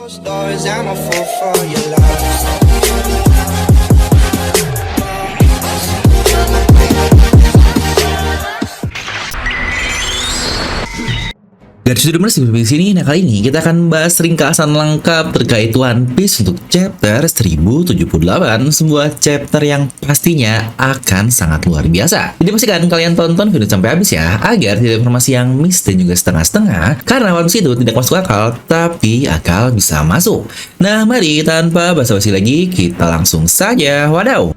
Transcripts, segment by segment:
Doors, I'm a fool for your love. Garis Dreamers di sini. Nah, kali ini kita akan bahas ringkasan lengkap terkait One Piece untuk chapter 1078, sebuah chapter yang pastinya akan sangat luar biasa. Jadi pastikan kalian tonton video sampai habis ya, agar tidak informasi yang miss dan juga setengah-setengah, karena One Piece itu tidak masuk akal, tapi akal bisa masuk. Nah, mari tanpa basa-basi lagi, kita langsung saja wadaw.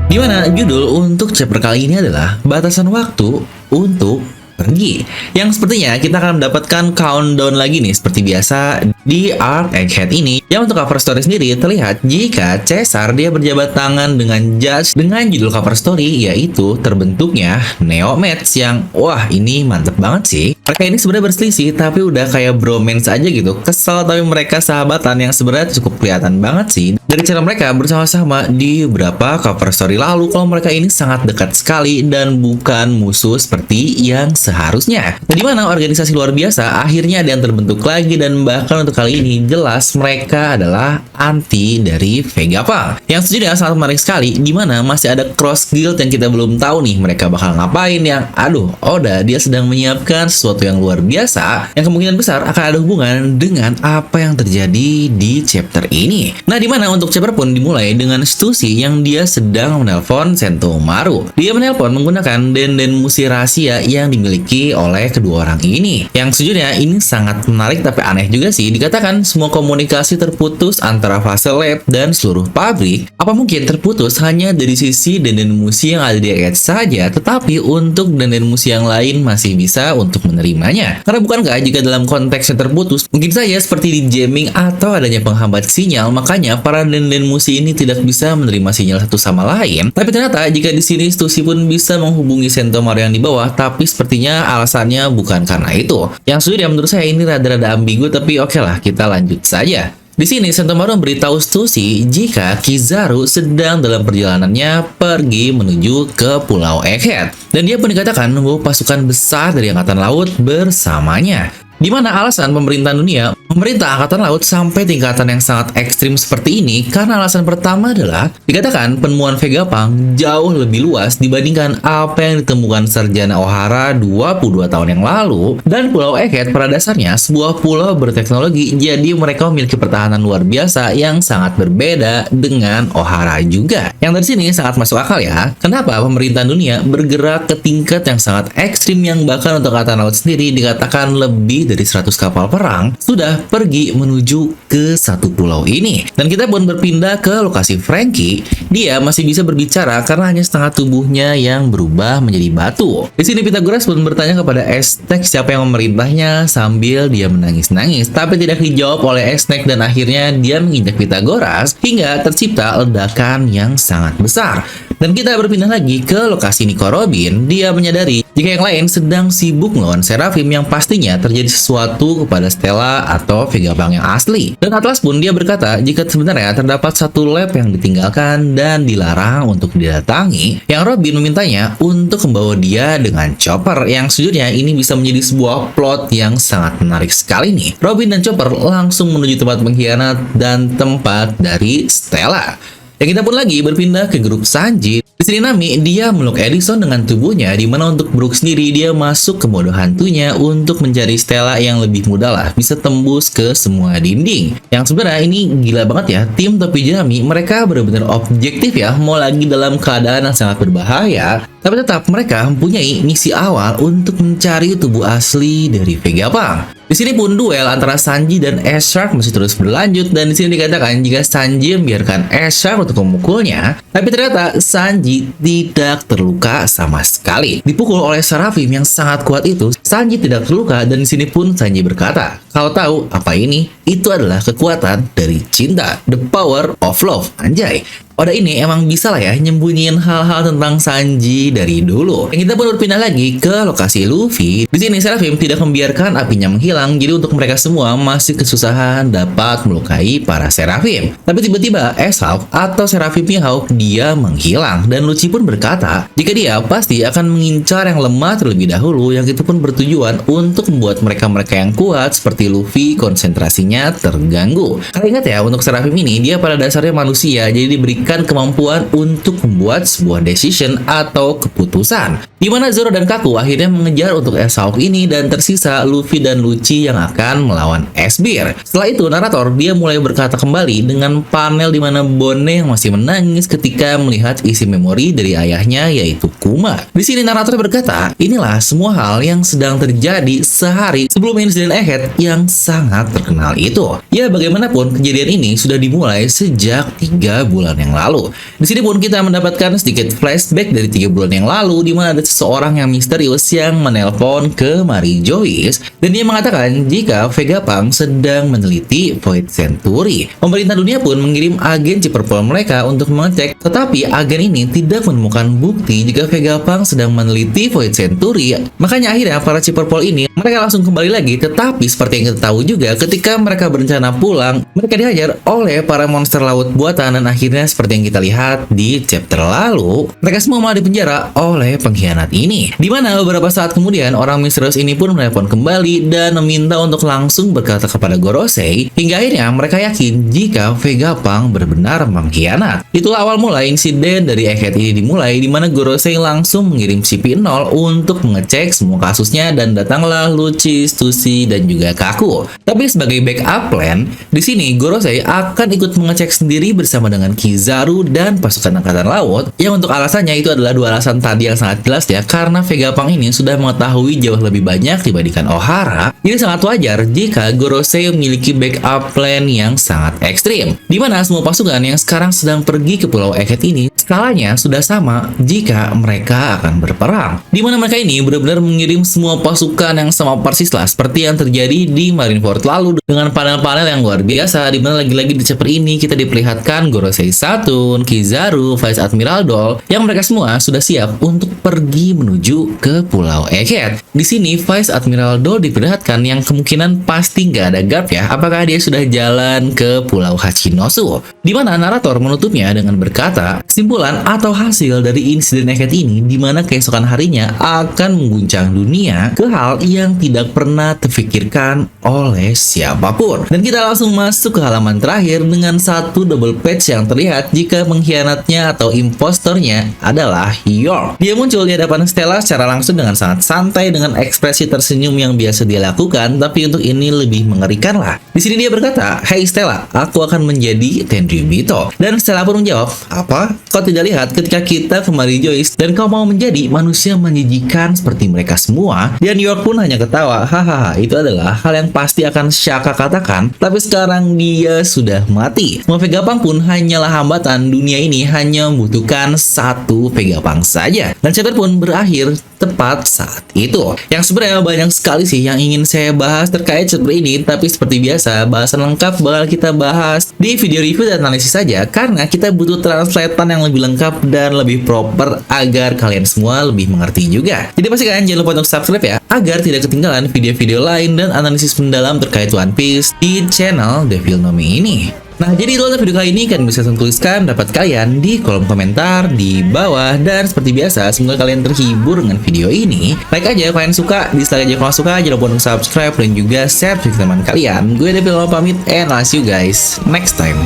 Dimana judul untuk chapter kali ini adalah batasan waktu untuk pergi, yang sepertinya kita akan mendapatkan countdown lagi nih seperti biasa di arc Egghead ini. Yang untuk cover story sendiri terlihat jika Caesar dia berjabat tangan dengan Judge dengan judul cover story yaitu terbentuknya Neo Match, yang wah ini mantep banget sih. Mereka ini sebenarnya berselisih tapi udah kayak bromance aja gitu, kesel tapi mereka sahabatan, yang sebenarnya cukup kelihatan banget sih dari cara mereka bersama-sama di beberapa cover story lalu kalau mereka ini sangat dekat sekali dan bukan musuh seperti yang seharusnya. Nah, di mana organisasi luar biasa akhirnya ada yang terbentuk lagi, dan bahkan untuk kali ini jelas mereka adalah anti dari Vegapunk. Yang sejujurnya sangat menarik sekali, di mana masih ada cross guild yang kita belum tahu nih mereka bakal ngapain, yang aduh Oda dia sedang menyiapkan sesuatu yang luar biasa yang kemungkinan besar akan ada hubungan dengan apa yang terjadi di chapter ini. Nah, di mana untuk chapter pun dimulai dengan Stussy yang dia sedang menelpon Sentomaru. Dia menelpon menggunakan denden musi rahasia yang dimiliki oleh kedua orang ini. Yang sejujurnya ini sangat menarik tapi aneh juga sih. Dikatakan semua komunikasi terputus antara fase lab dan seluruh pabrik. Apa mungkin terputus hanya dari sisi denden musi yang ada di Egghead saja, tetapi untuk denden musi yang lain masih bisa untuk menerimanya? Karena bukankah jika dalam konteks yang terputus, mungkin saja seperti di jamming atau adanya penghambat sinyal, makanya para denden musi ini tidak bisa menerima sinyal satu sama lain. Tapi ternyata jika di sini Stussy pun bisa menghubungi Sentomaru yang di bawah, tapi sepertinya alasannya bukan karena itu. Yang sudah menurut saya ini rada-rada ambigu, tapi oke lah, kita lanjut saja. Di sini Sentomaru memberitahu Stussy jika Kizaru sedang dalam perjalanannya pergi menuju ke Pulau Egghead, dan dia pun dikatakan bahwa pasukan besar dari Angkatan Laut bersamanya. Di mana alasan pemerintahan dunia memerintah angkatan laut sampai tingkatan yang sangat ekstrim seperti ini, karena alasan pertama adalah dikatakan penemuan Vegapunk jauh lebih luas dibandingkan apa yang ditemukan Sarjana Ohara 22 tahun yang lalu, dan Pulau Egghead pada dasarnya sebuah pulau berteknologi, jadi mereka memiliki pertahanan luar biasa yang sangat berbeda dengan Ohara juga. Yang dari sini sangat masuk akal ya, kenapa pemerintahan dunia bergerak ke tingkat yang sangat ekstrim, yang bahkan untuk angkatan laut sendiri dikatakan lebih dari 100 kapal perang sudah pergi menuju ke satu pulau ini. Dan kita pun berpindah ke lokasi Franky. Dia masih bisa berbicara karena hanya setengah tubuhnya yang berubah menjadi batu. Di sini Pythagoras pun bertanya kepada Esnek siapa yang memerintahnya sambil dia menangis-nangis, tapi tidak dijawab oleh Esnek, dan akhirnya dia menginjak Pythagoras hingga tercipta ledakan yang sangat besar. Dan kita berpindah lagi ke lokasi Nico Robin. Dia menyadari jika yang lain sedang sibuk melawan Seraphim, yang pastinya terjadi sesuatu kepada Stella atau Vegapunk yang asli. Dan Atlas pun dia berkata jika sebenarnya terdapat satu lab yang ditinggalkan dan dilarang untuk didatangi, yang Robin memintanya untuk membawa dia dengan Chopper, yang sejujurnya ini bisa menjadi sebuah plot yang sangat menarik sekali nih. Robin dan Chopper langsung menuju tempat pengkhianat dan tempat dari Stella. Dan kita pun lagi berpindah ke grup Sanji. Di sini Nami dia meluk Edison dengan tubuhnya, di mana untuk Brook sendiri dia masuk ke mode hantunya untuk mencari Stella yang lebih mudah lah, bisa tembus ke semua dinding. Yang sebenarnya ini gila banget ya, tim topi jerami mereka benar-benar objektif ya, mau lagi dalam keadaan yang sangat berbahaya, tapi tetap mereka mempunyai misi awal untuk mencari tubuh asli dari Vegapunk. Di sini pun duel antara Sanji dan S-Shark masih terus berlanjut, dan di sini dikatakan jika Sanji membiarkan S-Shark untuk memukulnya, tapi ternyata Sanji tidak terluka sama sekali. Dipukul oleh Seraphim yang sangat kuat itu, Sanji tidak terluka, dan di sini pun Sanji berkata, "Kau tahu apa ini? Itu adalah kekuatan dari cinta, the power of love." Anjay. Oda ini emang bisa lah ya nyembunyiin hal-hal tentang Sanji dari dulu. Yang kita pun berpindah lagi ke lokasi Luffy. Di sini Seraphim tidak membiarkan apinya menghilang, jadi untuk mereka semua masih kesusahan dapat melukai para Seraphim. Tapi tiba-tiba S-Hawk atau Seraphim Mihawk dia menghilang, dan Lucci pun berkata jika dia pasti akan mengincar yang lemah terlebih dahulu, yang itu pun bertujuan untuk membuat mereka-mereka yang kuat seperti Luffy konsentrasinya terganggu. Karena ingat ya, untuk Seraphim ini dia pada dasarnya manusia, jadi diberikan kemampuan untuk membuat sebuah decision atau keputusan. Di mana Zoro dan Kaku akhirnya mengejar untuk S-Hawk ini, dan tersisa Luffy dan Lucci yang akan melawan S-Bear. Setelah itu narator dia mulai berkata kembali dengan panel di mana Bone yang masih menangis ketika melihat isi memori dari ayahnya yaitu Kuma. Di sini narator berkata, inilah semua hal yang sedang terjadi sehari sebelum insiden Egghead yang sangat terkenal itu. Ya bagaimanapun kejadian ini sudah dimulai sejak 3 bulan yang lalu. Di sini pun kita mendapatkan sedikit flashback dari 3 bulan yang lalu, di mana ada seseorang yang misterius yang menelpon ke Mary Joyce, dan dia mengatakan jika Vegapunk sedang meneliti Void Century. Pemerintah dunia pun mengirim agen Chipperpol mereka untuk mengecek, tetapi agen ini tidak menemukan bukti jika Vegapunk sedang meneliti Void Century. Makanya akhirnya para Chipperpol ini mereka langsung kembali lagi, tetapi seperti yang kita tahu juga ketika mereka berencana pulang, mereka dihajar oleh para monster laut buatan, dan akhirnya seperti yang kita lihat di chapter lalu, mereka semua malah dipenjara oleh pengkhianat ini. Dimana beberapa saat kemudian orang misterius ini pun menelpon kembali dan meminta untuk langsung berkata kepada Gorosei, hingga akhirnya mereka yakin jika Vegapunk benar-benar mengkhianat. Itulah awal mula insiden dari Egghead ini dimulai, di mana Gorosei langsung mengirim CP0 untuk mengecek semua kasusnya, dan datanglah Lucci, Stussy, dan juga Kaku. Tapi sebagai backup plan, di sini Gorosei akan ikut mengecek sendiri bersama dengan Kizaru dan pasukan angkatan laut, yang untuk alasannya itu adalah 2 alasan tadi yang sangat jelas ya, karena Vegapunk ini sudah mengetahui jauh lebih banyak dibandingkan Ohara. Jadi sangat wajar jika Gorosei memiliki backup plan yang sangat ekstrim, di mana semua pasukan yang sekarang sedang pergi ke Pulau Egghead ini skalanya sudah sama jika mereka akan berperang, di mana mereka ini benar-benar mengirim semua pasukan yang sama persis lah seperti yang terjadi di Marineford lalu, dengan panel-panel yang luar biasa, di mana lagi-lagi di chapter ini kita diperlihatkan Gorosei Satun, Kizaru, Vice Admiral Doll, yang mereka semua sudah siap untuk pergi menuju ke Pulau Egghead. Di sini Vice Admiral Doll diperlihatkan yang kemungkinan pasti nggak ada gap ya, apakah dia sudah jalan ke Pulau Hachinosu, di mana narator menutupnya dengan berkata, kesimpulan atau hasil dari insiden Egghead ini di mana keesokan harinya akan mengguncang dunia ke hal yang tidak pernah terfikirkan oleh siapapun. Dan kita langsung masuk ke halaman terakhir dengan satu double page yang terlihat jika pengkhianatnya atau impostornya adalah York. Dia muncul di hadapan Stella secara langsung dengan sangat santai dengan ekspresi tersenyum yang biasa dia lakukan, tapi untuk ini lebih mengerikan lah. Di sini dia berkata, "Hey Stella, aku akan menjadi Tenryubito." Dan Stella pun menjawab, "Apa? Kau tidak lihat ketika kita ke Mary Joyce dan kau mau menjadi manusia menjijikan seperti mereka semua?" Dan York pun hanya ketawa, "Hahaha, itu adalah hal yang pasti akan Shaka katakan, tapi sekarang dia sudah mati. Semua Vegapunk pun hanyalah hambatan, dunia ini hanya membutuhkan satu Vegapunk saja." Dan chapter pun berakhir tepat saat itu. Yang sebenarnya banyak sekali sih yang ingin saya bahas terkait chapter ini, tapi seperti biasa, bahasan lengkap bakal kita bahas di video review dan analisis saja, karena kita butuh translatean yang lebih lengkap dan lebih proper agar kalian semua lebih mengerti juga. Jadi pastikan jangan lupa untuk subscribe ya, agar tidak ketinggalan video-video lain dan analisis mendalam terkait One Piece di channel Devil No Me ini. Nah, jadi itu adalah video kali ini. Kalian bisa tuliskan pendapat kalian di kolom komentar di bawah. Dan seperti biasa, semoga kalian terhibur dengan video ini. Like aja kalau kalian suka, dislike aja kalau suka. Jangan lupa untuk subscribe dan juga share ke teman kalian. Gue Devil No pamit, and I'll see you guys next time.